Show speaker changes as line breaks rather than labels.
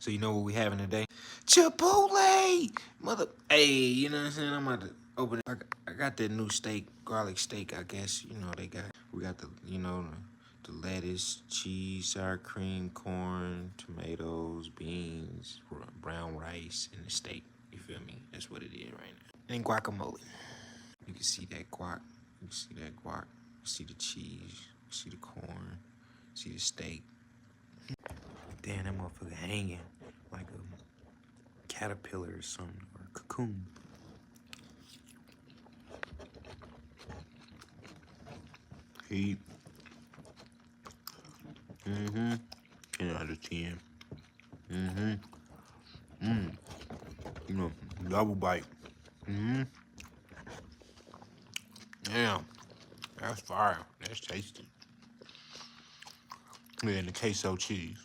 So you know what we having today? Chipotle! Mother, hey, you know what I'm saying? I'm about to open it. I got that new steak, garlic steak, I guess. You know, we got the, the lettuce, cheese, sour cream, corn, tomatoes, beans, brown rice, and the steak. You feel me? That's what it is right now. And guacamole. You can see that guac. You can see that guac. You see the cheese. You see the corn. You see the steak. Damn, that motherfucker hanging like a caterpillar or something, or a cocoon. Heat. 10 out of 10. Double bite. Damn, that's fire. That's tasty. Yeah, and the queso cheese.